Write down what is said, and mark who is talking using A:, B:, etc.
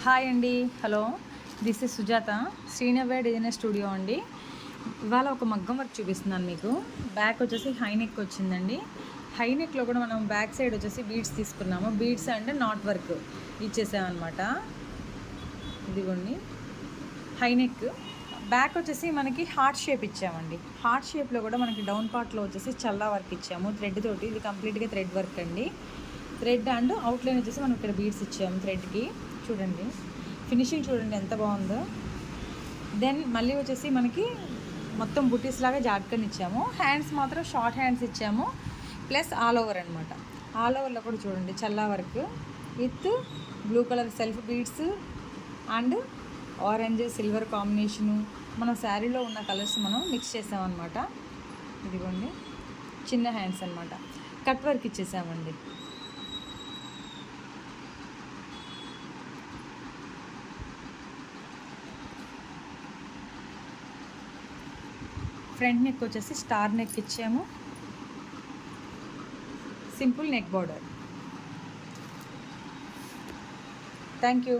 A: Hi అండి, hello. This is Sujatha, Srinavya designer studio అండి. ఇవాళ ఒక మగ్గం వర్క్ చూపిస్తున్నాను మీకు. బ్యాక్ వచ్చేసి హై నెక్ వచ్చిందండి. హై నెక్లో కూడా మనం బ్యాక్ సైడ్ వచ్చేసి బీడ్స్ తీసుకున్నాము. బీడ్స్ అండ్ నాట్ వర్క్ ఇచ్చేసామన్నమాట. ఇదిగోండి హై నెక్. బ్యాక్ వచ్చేసి మనకి హార్ట్ షేప్ ఇచ్చామండి. హార్ట్ షేప్లో కూడా మనకి డౌన్ పార్ట్లో వచ్చేసి చల్లా వర్క్ ఇచ్చాము థ్రెడ్ తోటి. ఇది కంప్లీట్గా థ్రెడ్ వర్క్ అండి. థ్రెడ్ అండ్ అవుట్లైన్ వచ్చేసి మనం ఇక్కడ బీడ్స్ ఇచ్చాము థ్రెడ్కి. చూడండి ఫినిషింగ్ చూడండి ఎంత బాగుందో. దెన్ మళ్ళీ వచ్చేసి మనకి మొత్తం బుటీస్ లాగా జాట్కన్ ఇచ్చాము. హ్యాండ్స్ మాత్రం షార్ట్ హ్యాండ్స్ ఇచ్చాము, ప్లస్ ఆల్ ఓవర్ అనమాట. ఆల్ ఓవర్లో కూడా చూడండి చల్లా work with blue colour self beads and orange silver combination. మన శారీలో ఉన్న కలర్స్ మనం మిక్స్ చేసామన్నమాట. ఇదిగోండి చిన్న హ్యాండ్స్ అనమాట. కట్ వర్క్ ఇచ్చేసామండి. ఫ్రంట్ నెక్ వచ్చేసి స్టార్ నెక్ ఇచ్చాము. Simple neck border. Thank you.